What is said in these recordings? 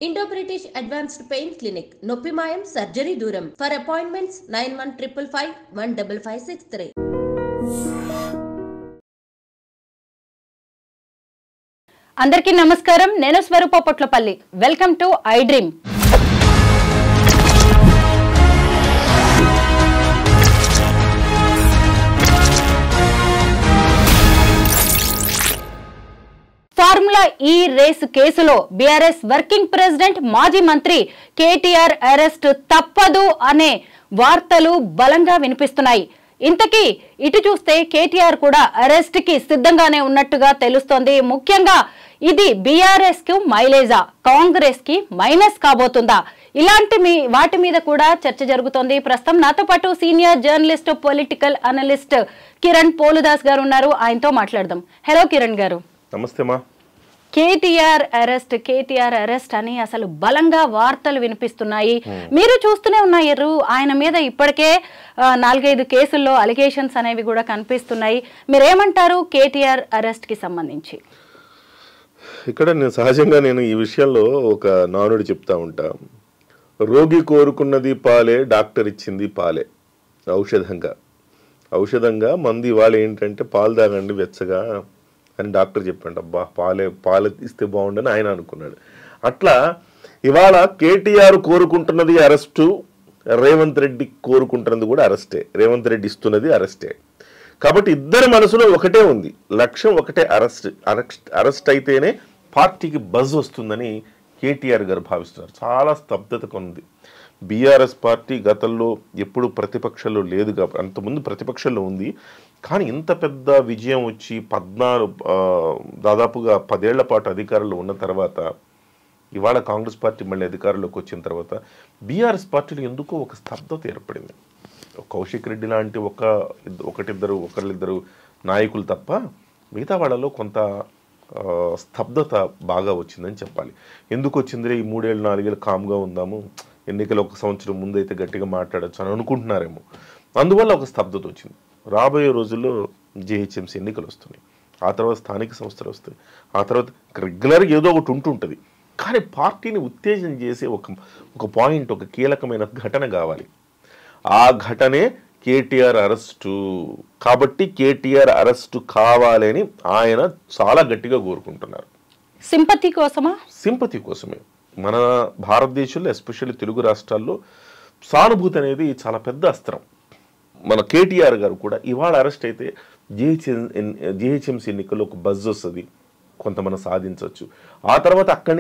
Indo-British Advanced Pain Clinic, Noppimayam Surgery Duram. For appointments 9155515563. అందరికీ నమస్కారం. నేను Swaroopa Potlapalli. Welcome to I dream. Formula E race కేసులో BRS working president మాజీ మంత్రి KTR arrest తప్పదు అనే వార్తలు బలంగా వినిపిస్తున్నాయి. ఇంతకీ ఇటు చూస్తే కేటీఆర్ కూడా అరెస్ట్ కి సిద్ధంగానే ఉన్నట్టుగా తెలుస్తోంది. ముఖ్యంగా ఇది బీఆర్ఎస్ కు మైలేజా, కాంగ్రెస్ కి మైనస్ కాబోతుందా? ఇలాంటి వాటి మీద కూడా చర్చ జరుగుతోంది. ప్రస్తుతం నాతో పాటు senior journalist, political analyst Kiran Poludas గారు ఉన్నారు. ఆయనతో మాట్లాడదాం. హలో కిరణ్ గారు. నమస్తే మా. కేటీఆర్ అరెస్ట్ అని అసలు బలంగా వార్తలు వినిపిస్తున్నాయి. మీరు చూస్తూనే ఉన్నారు, ఆయన మీద ఇప్పటికే 4-5 కేసుల్లో అలిగేషన్స్ అనేవి కూడా కనిపిస్తున్నాయి. మీరేమంటారు కేటీఆర్ అరెస్ట్ కి సంబంధించి? ఇక్కడ సహజంగా నేను ఈ విషయంలో ఒక నానుడి చెప్తా ఉంటా. రోగి కోరుకున్నది పాలే, డాక్టర్ ఇచ్చింది పాలే. ఔషధంగా మంది ఇవాళ ఏంటంటే పాలు తాగండి వెచ్చగా అని డాక్టర్ చెప్పాడు. అబ్బా పాలు ఇస్తే బాగుండని ఆయన అనుకున్నాడు. అట్లా ఇవాళ కేటీఆర్ కోరుకుంటున్నది అరెస్టు, రేవంత్ రెడ్డి కోరుకుంటున్నది కూడా అరెస్టే, రేవంత్ రెడ్డి ఇస్తున్నది అరెస్టే. కాబట్టి ఇద్దరి మనసులో ఒకటే ఉంది, లక్ష్యం ఒకటే, అరెస్ట్ అయితేనే పార్టీకి బజ్ వస్తుందని కేటీఆర్ గారు భావిస్తున్నారు. చాలా స్తబ్దత ఉంది. బీఆర్ఎస్ పార్టీ గతంలో ఎప్పుడు ప్రతిపక్షంలో లేదు కాబట్టి, అంతకుముందు ప్రతిపక్షంలో ఉంది, కానీ ఇంత పెద్ద విజయం వచ్చి దాదాపుగా 10 ఏళ్ల పాటు అధికారంలో ఉన్న తర్వాత ఇవాళ కాంగ్రెస్ పార్టీ మళ్ళీ అధికారంలోకి వచ్చిన తర్వాత బీఆర్ఎస్ పార్టీలో ఎందుకో ఒక స్తబ్దత ఏర్పడింది. కౌశిక్ రెడ్డి లాంటి ఒకరిద్దరు నాయకులు తప్ప మిగతా వాళ్ళలో కొంత స్తబ్దత బాగా వచ్చిందని చెప్పాలి. ఎందుకు వచ్చింది? ఈ 3 ఏళ్ళు 4 ఏళ్ళు కామ్గా ఉందాము, ఎన్నికలు 1 సంవత్సరం ముందైతే గట్టిగా మాట్లాడచ్చు అని అనుకుంటున్నారేమో, అందువల్ల ఒక స్తబ్దత వచ్చింది. రాబోయే రోజుల్లో జీహెచ్ఎంసీ ఎన్నికలు వస్తున్నాయి, ఆ తర్వాత స్థానిక సంస్థలు వస్తాయి, ఆ తర్వాత రెగ్యులర్గా ఏదో ఒకటి ఉంటుంటుంది. కానీ పార్టీని ఉత్తేజం చేసే ఒక పాయింట్, ఒక కీలకమైన ఘటన కావాలి. ఆ ఘటనే కేటీఆర్ అరెస్టు. కాబట్టి కేటీఆర్ అరెస్టు కావాలని ఆయన చాలా గట్టిగా కోరుకుంటున్నారు. సింపతి కోసమా? సింపతి కోసమే. మన భారతదేశంలో ఎస్పెషల్లీ తెలుగు రాష్ట్రాల్లో సానుభూతి అనేది చాలా పెద్ద అస్త్రం. మన కేటీఆర్ గారు కూడా ఇవాళ అరెస్ట్ అయితే జీహెచ్ఎంసీ ఎన్నికల్లో ఒక బజ్ వస్తుంది, కొంత మనం సాధించవచ్చు. ఆ తర్వాత అక్కడి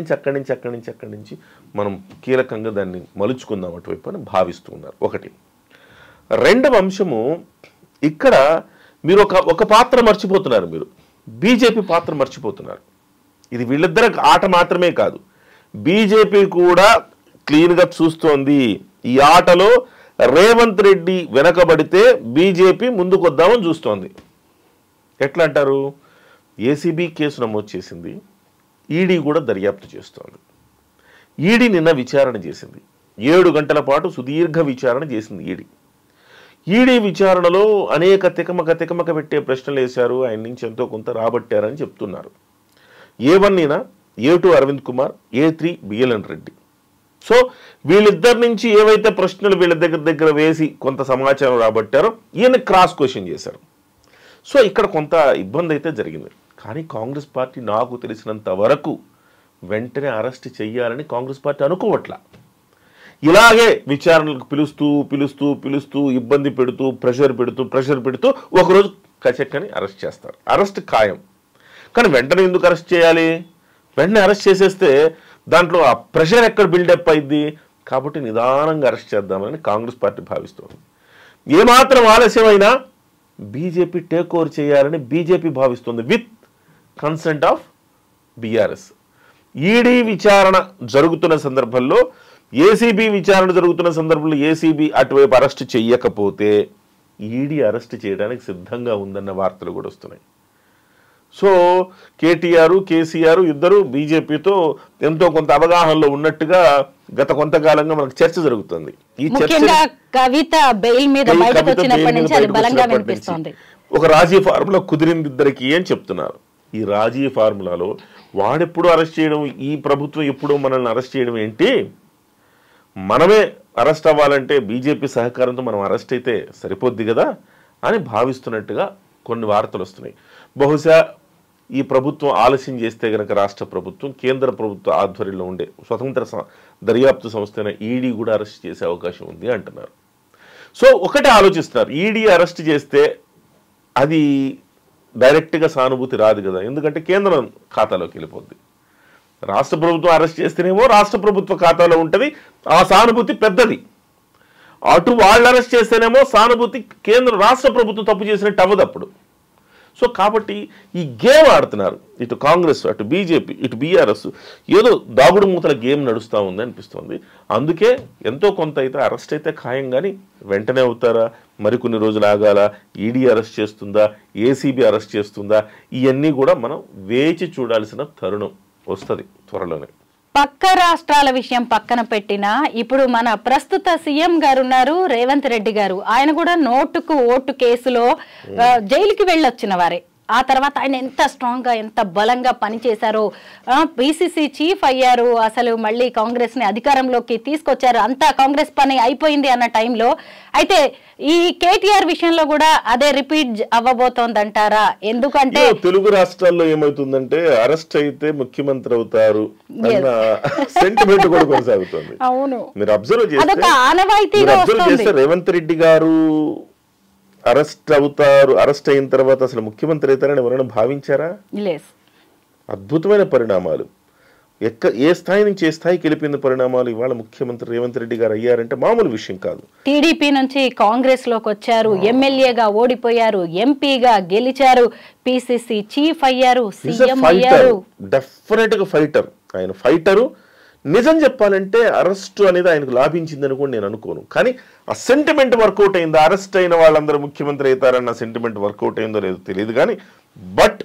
నుంచి మనం కీలకంగా దాన్ని మలుచుకుందాం అటువైపు అని భావిస్తూ ఉన్నారు. ఒకటి. రెండవ అంశము, ఇక్కడ మీరు ఒక పాత్ర మర్చిపోతున్నారు. మీరు బీజేపీ పాత్ర మర్చిపోతున్నారు. ఇది వీళ్ళిద్దరి ఆట మాత్రమే కాదు, బీజేపీ కూడా క్లీన్గా చూస్తోంది. ఈ ఆటలో రేవంత్ రెడ్డి వెనకబడితే బీజేపీ ముందుకొద్దామని చూస్తోంది. ఎట్లా అంటారు? ఏసీబీ కేసు నమోదు చేసింది, ఈడీ కూడా దర్యాప్తు చేస్తోంది. ఈడీ నిన్న విచారణ చేసింది, 7 గంటల పాటు సుదీర్ఘ విచారణ చేసింది ఈడీ విచారణలో అనేక తికమక పెట్టే ప్రశ్నలు వేశారు, ఆయన నుంచి ఎంతో కొంత రాబట్టారని చెప్తున్నారు. A1 A2 Arvind Kumar, A3 BLN Reddy. So వీళ్ళిద్దరి నుంచి ఏవైతే ప్రశ్నలు వీళ్ళ దగ్గర వేసి కొంత సమాచారం రాబట్టారో ఈయన క్రాస్ క్వశ్చన్ చేశారు. సో ఇక్కడ కొంత ఇబ్బంది అయితే జరిగింది. కానీ కాంగ్రెస్ పార్టీ నాకు తెలిసినంత వరకు వెంటనే అరెస్ట్ చెయ్యాలని కాంగ్రెస్ పార్టీ అనుకోవట్లా. ఇలాగే విచారణలకు పిలుస్తూ ఇబ్బంది పెడుతూ ప్రెషర్ పెడుతూ ఒకరోజు కచెక్కని అరెస్ట్ చేస్తారు. అరెస్ట్ ఖాయం. కానీ వెంటనే ఎందుకు అరెస్ట్ చేయాలి? వెంటనే అరెస్ట్ చేసేస్తే దాంట్లో ఆ ప్రెషర్ ఎక్కడ బిల్డప్ అయింది. కాబట్టి నిదానంగా అరెస్ట్ చేద్దామని కాంగ్రెస్ పార్టీ భావిస్తుంది. ఏమాత్రం ఆలస్యమైనా బీజేపీ టేక్ ఓవర్ చేయాలని బీజేపీ భావిస్తుంది, with consent of BRS. ED విచారణ జరుగుతున్న సందర్భంలో, ఏసీబీ విచారణ జరుగుతున్న సందర్భంలో ఏసీబీ అటువైపు అరెస్ట్ చెయ్యకపోతే ఈడీ అరెస్ట్ చేయడానికి సిద్ధంగా ఉందన్న వార్తలు కూడా వస్తున్నాయి. సో కేటీఆర్, కేసీఆర్ ఇద్దరు బీజేపీతో ఎంతో కొంత అవగాహనలో ఉన్నట్టుగా గత కొంతకాలంగా మనకు చర్చ జరుగుతుంది. ఈ చర్చ ఒక రాజీ ఫార్ములా కుదిరింది ఇద్దరికి అని చెప్తున్నారు. ఈ రాజీ ఫార్ములాలో వాడెప్పుడు అరెస్ట్ చేయడం, ఈ ప్రభుత్వం ఎప్పుడో మనల్ని అరెస్ట్ చేయడం ఏంటి, మనమే అరెస్ట్ అవ్వాలంటే బీజేపీ సహకారంతో మనం అరెస్ట్ అయితే సరిపోద్ది కదా అని భావిస్తున్నట్టుగా కొన్ని వార్తలు వస్తున్నాయి. బహుశా ఈ ప్రభుత్వం ఆలస్యం చేస్తే గనక రాష్ట్ర ప్రభుత్వం కేంద్ర ప్రభుత్వ ఆధ్వర్యంలో ఉండే స్వతంత్ర దర్యాప్తు సంస్థ అయిన ఈడీ కూడా అరెస్ట్ చేసే అవకాశం ఉంది అంటున్నారు. సో ఒకటే ఆలోచిస్తున్నారు, ఈడీ అరెస్ట్ చేస్తే అది డైరెక్ట్గా సానుభూతి రాదు కదా, ఎందుకంటే కేంద్రం ఖాతాలోకి వెళ్ళిపోద్ది. రాష్ట్ర ప్రభుత్వం అరెస్ట్ చేస్తేనేమో రాష్ట్ర ప్రభుత్వ ఖాతాలో ఉంటుంది, ఆ సానుభూతి పెద్దది. అటు వాళ్ళు అరెస్ట్ చేస్తేనేమో సానుభూతి రాష్ట్ర ప్రభుత్వం తప్పు చేసినట్టు అవ్వదు అప్పుడు. సో కాబట్టి ఈ గేమ్ ఆడుతున్నారు, ఇటు కాంగ్రెస్, అటు బీజేపీ, ఇటు బీఆర్ఎస్, ఏదో దాగుడు మూతల గేమ్ నడుస్తూ ఉంది అనిపిస్తుంది. అందుకే ఎంతో కొంత అయితే అరెస్ట్ అయితే ఖాయం, కానీ వెంటనే అవుతారా, మరికొన్ని రోజులు ఆగాల, ఈడీ అరెస్ట్ చేస్తుందా, ఏసీబీ అరెస్ట్ చేస్తుందా, ఇవన్నీ కూడా మనం వేచి చూడాల్సిన తరుణం వస్తుంది త్వరలోనే. పక్క రాష్ట్రాల విషయం పక్కన పెట్టినా ఇప్పుడు మన ప్రస్తుత సీఎం గారు ఉన్నారు రేవంత్ రెడ్డి గారు, ఆయన కూడా నోటుకు ఓటు కేసులో జైలుకి వెళ్ళొచ్చిన వారే. ఆ తర్వాత ఆయన ఎంత స్ట్రాంగ్ గా ఎంత బలంగా పనిచేశారో, పిసిసి చీఫ్ అయ్యారు, అసలు మళ్ళీ కాంగ్రెస్ ని అధికారంలోకి తీసుకొచ్చారు, అంతా కాంగ్రెస్ పని అయిపోయింది అన్న టైంలో అయితే ఈ కేటీఆర్ విషయంలో కూడా అదే రిపీట్ అవ్వబోతోందంటారా? ఎందుకంటే తెలుగు రాష్ట్రాల్లో ఏమవుతుందంటే అరెస్ట్ అయితే ముఖ్యమంత్రి అవుతారు అన్న సెంటిమెంట్ కూడా కొనసాగుతుంది. అవును, మీరు అబ్జర్వ్ చేస్తే రేవంత్ రెడ్డి గారు అరెస్ట్ అవుతారు, అరెస్ట్ అయిన తర్వాత అసలు ముఖ్యమంత్రి అవుతారని ఎవరైనా భావించారా? అద్భుతమైన పరిణామాలు, ఏ స్థాయి నుంచి ఏ స్థాయికి వెళ్ళిపోయిన పరిణామాలు ఇవాళ ముఖ్యమంత్రి రేవంత్ రెడ్డి గారు అయ్యారంటే మామూలు విషయం కాదు. టీడీపీ నుంచి కాంగ్రెస్ లోకి వచ్చారు, ఎమ్మెల్యేగా ఓడిపోయారు, ఎంపీగా గెలిచారు, పిసిసి చీఫ్ అయ్యారు, సీఎం అయ్యారు. డెఫినెట్ గా ఫైటర్, ఆయన ఫైటరు. నిజం చెప్పాలంటే అరెస్ట్ అనేది ఆయనకు లాభించిందని కూడా నేను అనుకోను, కానీ ఆ సెంటిమెంట్ వర్కౌట్ అయిందా, అరెస్ట్ అయిన వాళ్ళందరూ ముఖ్యమంత్రి అవుతారన్న సెంటిమెంట్ వర్కౌట్ అయిందో లేదో తెలియదు, కానీ బట్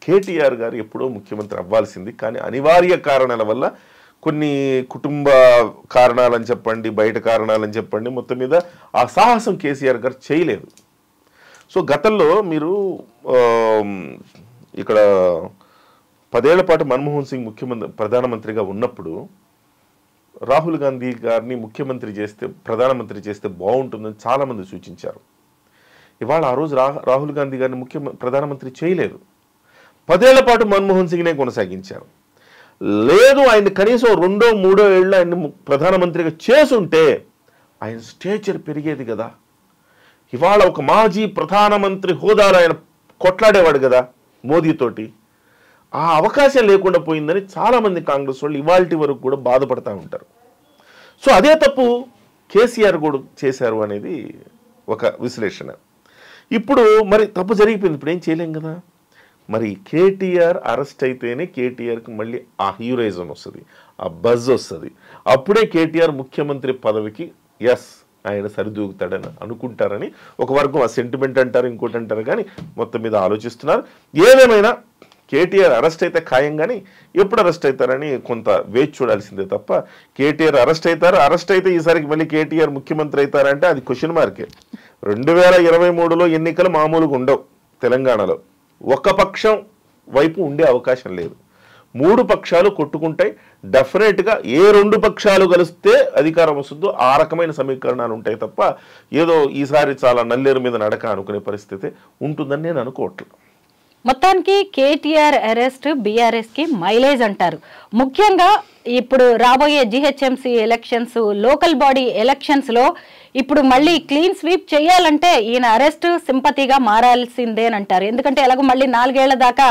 కేటీఆర్ గారు ఎప్పుడో ముఖ్యమంత్రి అవ్వాల్సింది, కానీ అనివార్య కారణాల వల్ల, కొన్ని కుటుంబ కారణాలని చెప్పండి, బయట కారణాలని చెప్పండి, మొత్తం మీద ఆ సాహసం కేసీఆర్ గారు చేయలేదు. సో గతంలో మీరు ఇక్కడ 10 ఏళ్ల పాటు మన్మోహన్ సింగ్ ప్రధానమంత్రిగా ఉన్నప్పుడు రాహుల్ గాంధీ గారిని ప్రధానమంత్రి చేస్తే బాగుంటుందని చాలామంది సూచించారు. ఇవాళ ఆ రోజు రాహుల్ గాంధీ గారిని ప్రధానమంత్రి చేయలేదు, 10 ఏళ్ల పాటు మన్మోహన్ సింగ్నే కొనసాగించారు. లేదు, ఆయన కనీసం 2, 3 ఏళ్ళు ఆయన ప్రధానమంత్రిగా చేసుంటే ఆయన స్టేచర్ పెరిగేది కదా. ఇవాళ ఒక మాజీ ప్రధానమంత్రి హోదాలో ఆయన కొట్లాడేవాడు కదా మోదీతోటి. ఆ అవకాశం లేకుండా పోయిందని చాలామంది కాంగ్రెస్ వాళ్ళు ఇవాల్టి వరకు కూడా బాధపడతా ఉంటారు. సో అదే తప్పు కేసీఆర్ కూడా చేశారు అనేది ఒక విశ్లేషణ. ఇప్పుడు మరి తప్పు జరిగిపోయింది, ఇప్పుడు ఏం చేయలేం కదా. మరి కేటీఆర్ అరెస్ట్ అయితేనే కేటీఆర్కి మళ్ళీ ఆ హీరోయిజం వస్తుంది, ఆ బజ్ వస్తుంది. అప్పుడే కేటీఆర్ ముఖ్యమంత్రి పదవికి ఆయన సరిదూగుతాడని అనుకుంటారని ఒక వర్గం ఆ సెంటిమెంట్ అంటారు, ఇంకోటి అంటారు, కానీ మొత్తం మీద ఆలోచిస్తున్నారు. ఏదేమైనా కేటీఆర్ అరెస్ట్ అయితే ఖాయం, కానీ ఎప్పుడు అరెస్ట్ అవుతారని కొంత వేచి చూడాల్సిందే తప్ప కేటీఆర్ అరెస్ట్ అయితే ఈసారికి మళ్ళీ కేటీఆర్ ముఖ్యమంత్రి అవుతారంటే అది క్వశ్చన్ మార్కే. 2023లో ఎన్నికలు మామూలుగా ఉండవు తెలంగాణలో, ఒక పక్షం వైపు ఉండే అవకాశం లేదు. 3 పక్షాలు కొట్టుకుంటాయి. డెఫినెట్గా ఏ 2 పక్షాలు కలిస్తే అధికారం వస్తుందో ఆ రకమైన సమీకరణాలు ఉంటాయి తప్ప ఏదో ఈసారి చాలా నల్లేరు మీద నడక అనుకునే పరిస్థితి ఉంటుందని నేను అనుకోవట్లేదు. మొత్తానికి కేటీఆర్ అరెస్ట్ బీఆర్ఎస్ కి మైలేజ్ అంటారు. ముఖ్యంగా ఇప్పుడు రాబోయే GHMC elections, local body elections లో ఇప్పుడు మళ్ళీ క్లీన్ స్వీప్ చేయాలంటే ఈయన అరెస్ట్ సింపతిగా మారాల్సిందేనంటారు. ఎందుకంటే ఎలాగో మళ్ళీ 4 ఏళ్ల దాకా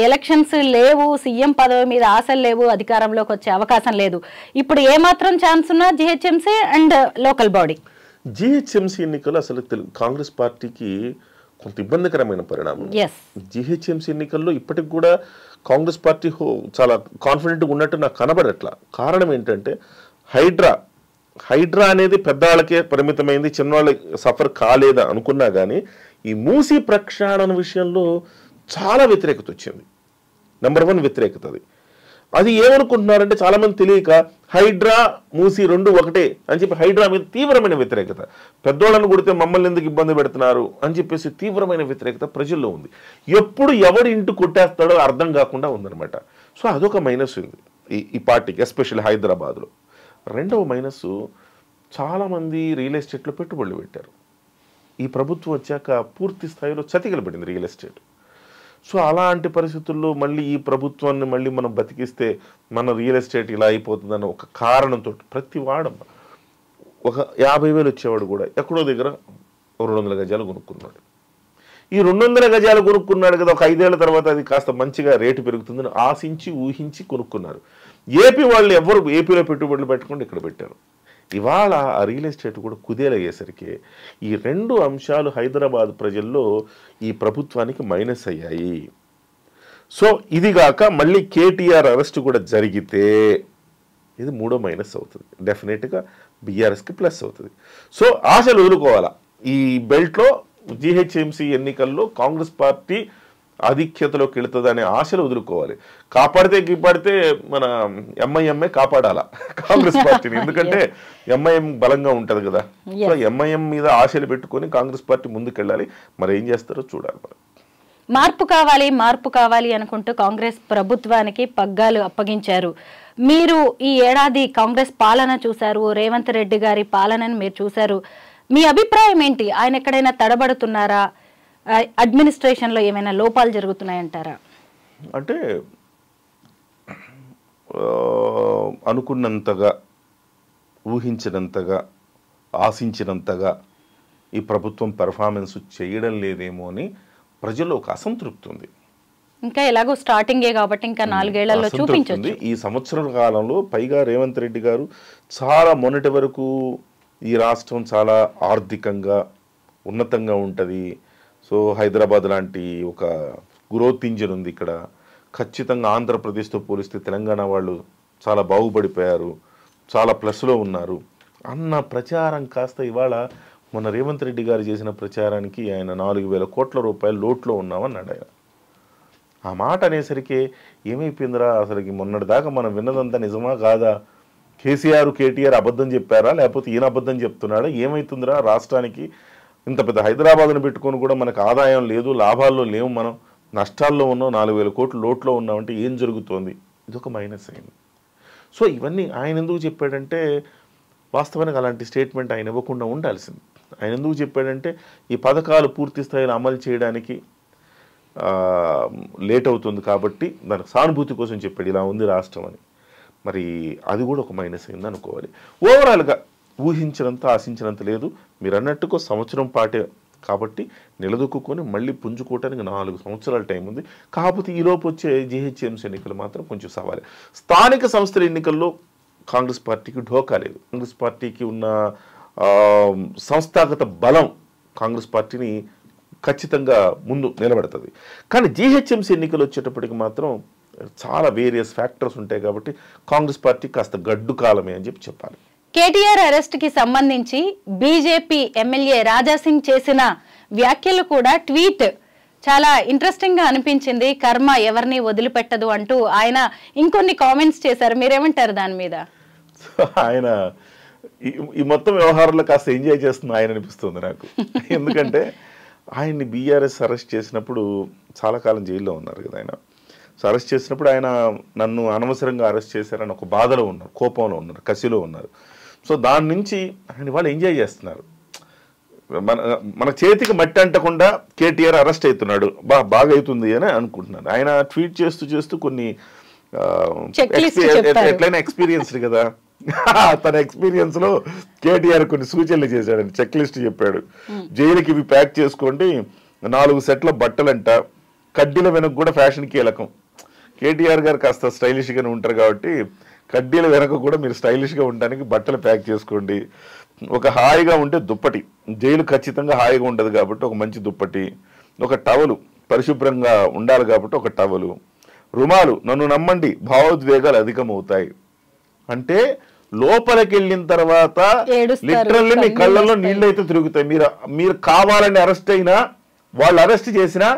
ఎలక్షన్స్ లేవు, సీఎం పదవి మీద ఆశలు లేవు, అధికారంలోకి వచ్చే అవకాశం లేదు. ఇప్పుడు ఏమాత్రం ఛాన్స్ ఉన్నా GHMC and local body. GHMC ఎన్నికలు అసలు కాంగ్రెస్ పార్టీకి కొంత ఇబ్బందికరమైన పరిణామం. జిహెచ్ఎంసీ ఎన్నికల్లో ఇప్పటికి కూడా కాంగ్రెస్ పార్టీ చాలా కాన్ఫిడెంట్గా ఉన్నట్టు నాకు కనబడట్లా. కారణం ఏంటంటే హైడ్రా అనేది పెద్దవాళ్ళకే పరిమితమైంది, చిన్నవాళ్ళకి సఫర్ కాలేదా అనుకున్నా కానీ ఈ మూసీ ప్రక్షాళన విషయంలో చాలా వ్యతిరేకత వచ్చింది. నెంబర్ 1 వ్యతిరేకత అది. అది ఏమనుకుంటున్నారంటే చాలా మంది తెలియక హైడ్రా మూసి రెండు ఒకటే అని చెప్పి హైడ్రా మీద తీవ్రమైన వ్యతిరేకత, పెద్దోళ్ళని కొడితే మమ్మల్ని ఎందుకు ఇబ్బంది పెడుతున్నారు అని చెప్పేసి తీవ్రమైన వ్యతిరేకత ప్రజల్లో ఉంది. ఎప్పుడు ఎవడు ఇంటి కొట్టేస్తాడో అర్థం కాకుండా ఉందన్నమాట. సో అదొక మైనస్ ఉంది ఈ పార్టీకి, ఎస్పెషల్లీ హైదరాబాద్లో. రెండవ మైనస్, చాలామంది రియల్ ఎస్టేట్లో పెట్టుబడులు పెట్టారు. ఈ ప్రభుత్వం వచ్చాక పూర్తి స్థాయిలో చతికిలబడింది రియల్ ఎస్టేట్. సో అలాంటి పరిస్థితుల్లో మళ్ళీ ఈ ప్రభుత్వాన్ని మళ్ళీ మనం బతికిస్తే మన రియల్ ఎస్టేట్ ఇలా అయిపోతుందన్న ఒక కారణంతో ప్రతి వాడం ఒక 50,000 వచ్చేవాడు కూడా ఎక్కడో దగ్గర 200 గజాలు కొనుక్కున్నాడు. ఈ 200 గజాలు కొనుక్కున్నాడు కదా, ఒక 5 ఏళ్ల తర్వాత అది కాస్త మంచిగా రేటు పెరుగుతుందని ఆశించి ఊహించి కొనుక్కున్నారు. ఏపీ వాళ్ళు ఎవరు ఏపీలో పెట్టుబడులు పెట్టకుండా ఇక్కడ పెట్టారు. ఇవాళ ఆ రియల్ ఎస్టేట్ కూడా కుదేలయ్యేసరికి ఈ రెండు అంశాలు హైదరాబాద్ ప్రజల్లో ఈ ప్రభుత్వానికి మైనస్ అయ్యాయి. సో ఇదిగాక మళ్ళీ కేటీఆర్ అరెస్ట్ కూడా జరిగితే ఇది మూడో మైనస్ అవుతుంది. డెఫినెట్గా బీఆర్ఎస్కి ప్లస్ అవుతుంది. సో ఆశలు వదులుకోవాలా. ఈ బెల్ట్లో జీహెచ్ఎంసీ ఎన్నికల్లో కాంగ్రెస్ పార్టీ ఆధిక్యతలోకి వెళుతుందనే ఆశలు వదులుకోవాలి. కాపాడితే మన ఎంఐఎంఏ కాపాడాలా కాంగ్రెస్ పార్టీని, ఎందుకంటే ఎంఐఎం బలంగా ఉంటుంది కదా. సో ఎంఐఎం మీద ఆశలు పెట్టుకొని కాంగ్రెస్ పార్టీ ముందుకెళ్ళాలి. మరి ఏం చేస్తారో చూడాలి. మార్పు కావాలి అనుకుంటూ కాంగ్రెస్ ప్రభుత్వానికి పగ్గాలు అప్పగించారు. మీరు ఈ ఏడాది కాంగ్రెస్ పాలన చూశారు, రేవంత్ రెడ్డి గారి పాలనను మీరు చూశారు. మీ అభిప్రాయం ఏంటి? ఆయన ఎక్కడైనా తడబడుతున్నారా? అడ్మినిస్ట్రేషన్లో ఏమైనా లోపాలు జరుగుతున్నాయంటారా? అంటే అనుకున్నంతగా, ఊహించినంతగా, ఆశించినంతగా ఈ ప్రభుత్వం పెర్ఫార్మెన్స్ చేయడం లేదేమో అని ప్రజల్లో ఒక అసంతృప్తి ఉంది. ఇంకా ఎలాగో స్టార్టింగే కాబట్టి ఇంకా 4 ఏళ్లలో చూపించొచ్చు. ఈ సంవత్సరం కాలంలో పైగా రేవంత్ రెడ్డి గారు చాలా మొన్నటి వరకు ఈ రాష్ట్రం చాలా ఆర్థికంగా ఉన్నతంగా ఉంటుంది, సో హైదరాబాద్ లాంటి ఒక గ్రోత్ ఇంజిన్ ఉంది ఇక్కడ, ఖచ్చితంగా ఆంధ్రప్రదేశ్తో పోలిస్తే తెలంగాణ వాళ్ళు చాలా బాగుపడిపోయారు, చాలా ప్లస్లో ఉన్నారు అన్న ప్రచారం కాస్త ఇవాళ మొన్న రేవంత్ రెడ్డి గారు చేసిన ప్రచారానికి ఆయన 4,000 కోట్ల రూపాయలు లోట్లో ఉన్నామన్నాడు ఆయన. ఆ మాట అనేసరికి ఏమైపోయిందిరా అసలుకి, మొన్నటిదాకా మనం విన్నదంతా నిజమా కాదా, కేసీఆర్ కేటీఆర్ అబద్ధం చెప్పారా లేకపోతే ఈయన అబద్ధం చెప్తున్నాడా, ఏమవుతుందిరా రాష్ట్రానికి, ఇంత పెద్ద హైదరాబాద్ను పెట్టుకొని కూడా మనకు ఆదాయం లేదు, లాభాల్లో లేవు, మనం నష్టాల్లో ఉన్నాం, 4,000 కోట్లు లోట్లో ఉన్నామంటే ఏం జరుగుతోంది, ఇదొక మైనస్ అయింది. సో ఇవన్నీ ఆయన ఎందుకు చెప్పాడంటే, వాస్తవానికి అలాంటి స్టేట్మెంట్ ఆయన ఇవ్వకుండా ఉండాల్సింది. ఆయన ఎందుకు చెప్పాడంటే ఈ పథకాలు పూర్తి స్థాయిలో అమలు చేయడానికి లేట్ అవుతుంది కాబట్టి దానికి సానుభూతి కోసం చెప్పాడు ఇలా ఉంది రాష్ట్రం అని. మరి అది కూడా ఒక మైనస్ అయింది అనుకోవాలి. ఓవరాల్గా ఊహించినంత ఆశించినంత లేదు. మీరు అన్నట్టుకో సంవత్సరం పాటే కాబట్టి నిలదొక్కుని మళ్ళీ పుంజుకోవటానికి 4 సంవత్సరాల టైం ఉంది. కాకపోతే ఈలోపు వచ్చే జీహెచ్ఎంసీ ఎన్నికలు మాత్రం కొంచెం సవాలే. స్థానిక సంస్థల ఎన్నికల్లో కాంగ్రెస్ పార్టీకి ఢోకా లేదు. కాంగ్రెస్ పార్టీకి ఉన్న సంస్థాగత బలం కాంగ్రెస్ పార్టీని ఖచ్చితంగా ముందు నిలబెడుతుంది. కానీ జీహెచ్ఎంసీ ఎన్నికలు వచ్చేటప్పటికి మాత్రం చాలా వేరియస్ ఫ్యాక్టర్స్ ఉంటాయి కాబట్టి కాంగ్రెస్ పార్టీ కాస్త గడ్డు కాలమే అని చెప్పాలి. కేటీఆర్ అరెస్ట్ కి సంబంధించి బీజేపీ ఎమ్మెల్యే రాజాసింగ్ చేసిన వ్యాఖ్యలు కూడా ట్వీట్ చాలా ఇంట్రెస్టింగ్ గా అనిపించింది. కర్మ ఎవరిని వదిలిపెట్టదు అంటూ ఆయన ఇంకొన్ని కామెంట్స్ చేశారు. మీరేమంటారు దాని మీద? ఆయన ఈ మొత్తం వ్యవహారంలో కాస్త ఎంజాయ్ చేస్తున్న ఆయన అనిపిస్తుంది నాకు. ఎందుకంటే ఆయన్ని బీఆర్ఎస్ అరెస్ట్ చేసినప్పుడు చాలా కాలం జైల్లో ఉన్నారు కదా ఆయన. సో అరెస్ట్ చేసినప్పుడు ఆయన నన్ను అనవసరంగా అరెస్ట్ చేశారని ఒక బాధలో ఉన్నారు, కోపంలో ఉన్నారు, కసిలో ఉన్నారు. సో దాని నుంచి ఆయన వాళ్ళు ఎంజాయ్ చేస్తున్నారు. మన చేతికి మట్టి అంటకుండా కేటీఆర్ అరెస్ట్ అవుతున్నాడు, బాగా అవుతుంది అని అనుకుంటున్నాను. ఆయన ట్వీట్ చేస్తూ కొన్ని ఎట్లయినా ఎక్స్పీరియన్స్డ్ కదా, తన ఎక్స్పీరియన్స్ లో కేటీఆర్ కొన్ని సూచనలు చేశాడు, చెక్ లిస్ట్ చెప్పాడు. జైలుకి ఇవి ప్యాక్ చేసుకోండి, 4 సెట్ల బట్టలంట, కడ్డీల వెనక కూడా ఫ్యాషన్ కీలకం. కేటీఆర్ గారు కాస్త స్టైలిష్గానే ఉంటారు కాబట్టి కడ్డీల వెనక కూడా మీరు స్టైలిష్గా ఉండడానికి బట్టలు ప్యాక్ చేసుకోండి. ఒక హాయిగా ఉంటే దుప్పటి, జైలు ఖచ్చితంగా హాయిగా ఉండదు కాబట్టి ఒక మంచి దుప్పటి, ఒక టవలు పరిశుభ్రంగా ఉండాలి కాబట్టి ఒక టవలు, రుమాలు, నన్ను నమ్మండి భావోద్వేగాలు అధికమవుతాయి అంటే లోపలికి వెళ్ళిన తర్వాత లిటరల్లీ మీ కళ్ళల్లో నీళ్ళు అయితే తిరుగుతాయి. మీరు కావాలని అరెస్ట్ అయినా, వాళ్ళు అరెస్ట్ చేసినా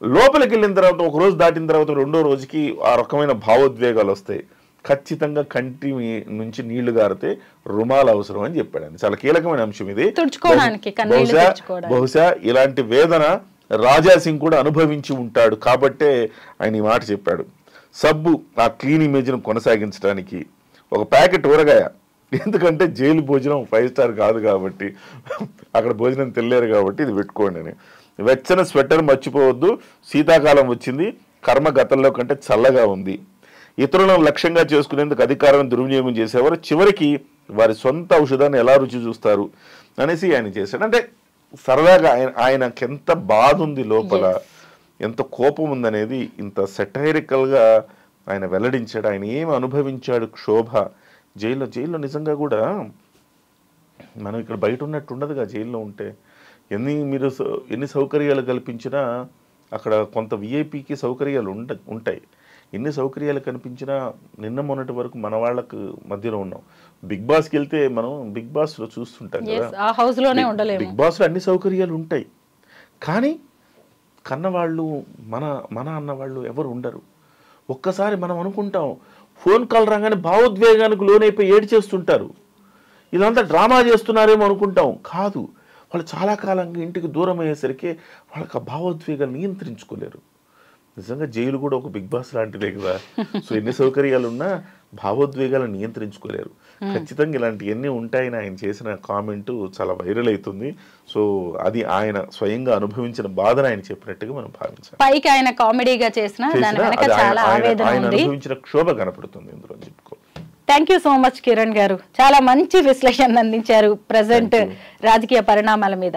లోపలికి వెళ్ళిన తర్వాత ఒక రోజు దాటిన తర్వాత రెండో రోజుకి ఆ రకమైన భావోద్వేగాలు వస్తాయి. ఖచ్చితంగా కంటి నుంచి నీళ్లు గారితే రుమాలు అవసరం అని చెప్పాడు ఆయన. చాలా కీలకమైన అంశం ఇది. బహుశా ఇలాంటి వేదన రాజాసింగ్ కూడా అనుభవించి ఉంటాడు కాబట్టే ఆయన ఈ మాట చెప్పాడు. సబ్బు ఆ క్లీన్ ఇమేజ్ను కొనసాగించడానికి ఒక ప్యాకెట్ ఊరగాయ, ఎందుకంటే జైలు భోజనం 5 స్టార్ కాదు కాబట్టి, అక్కడ భోజనం తినలేరు కాబట్టి ఇది పెట్టుకోండి అని. వెచ్చని స్వెటర్ మర్చిపోవద్దు, శీతాకాలం వచ్చింది, కర్మ గతంలో కంటే చల్లగా ఉంది. ఇతరులను లక్ష్యంగా చేసుకునేందుకు అధికారాన్ని దుర్వినియోగం చేసేవారు చివరికి వారి సొంత ఔషధాన్ని ఎలా రుచి చూస్తారు అనేసి ఆయన చేశాడు. అంటే సరదాగా ఆయనకి ఎంత బాధ ఉంది లోపల, ఎంత కోపం ఉందనేది ఇంత సెటైరికల్గా ఆయన వెల్లడించాడు. ఆయన ఏమి అనుభవించాడు క్షోభ జైల్లో. నిజంగా కూడా మనం ఇక్కడ బయట ఉన్నట్టు ఉండదుగా జైల్లో ఉంటే. ఎన్ని సౌకర్యాలు కల్పించినా అక్కడ కొంత విఐపికి సౌకర్యాలు ఉంటాయి. ఎన్ని సౌకర్యాలు కనిపించినా నిన్న మొన్నటి వరకు మన వాళ్ళకు మధ్యలో ఉన్నాం. బిగ్ బాస్కి వెళ్తే మనం బిగ్ బాస్లో చూస్తుంటాం కదా, బిగ్ బాస్లో అన్ని సౌకర్యాలు ఉంటాయి, కానీ కన్నవాళ్ళు మన అన్నవాళ్ళు ఎవరు ఉండరు. ఒక్కసారి మనం అనుకుంటాం ఫోన్ కాల్ రాగానే భావోద్వేగానికి లోనైపోయి ఏడ్చేస్తుంటారు, ఇదంతా డ్రామా చేస్తున్నారేమో అనుకుంటాం. కాదు, వాళ్ళు చాలా కాలంగా ఇంటికి దూరం అయ్యేసరికి వాళ్ళకి ఆ భావోద్వేగాలు నియంత్రించుకోలేరు. నిజంగా జైలు కూడా ఒక బిగ్ బాస్ లాంటిదే కదా. సో ఎన్ని సౌకర్యాలు ఉన్నా భావోద్వేగాలను నియంత్రించుకోలేరు. ఖచ్చితంగా ఇలాంటివన్నీ ఉంటాయని ఆయన చేసిన కామెంట్ చాలా వైరల్ అవుతుంది. సో అది ఆయన స్వయంగా అనుభవించిన బాధను ఆయన చెప్పినట్టుగా మనం భావించాలి. పైకి ఆయన కామెడీగా చేసిన ఆయన అనుభవించిన క్షోభ కనపడుతుంది ఇందులో చెప్పుకో. Thank you so much Kiran గారు, చాలా మంచి విశ్లేషణ అందించారు ప్రజెంట్ రాజకీయ పరిణామాల మీద.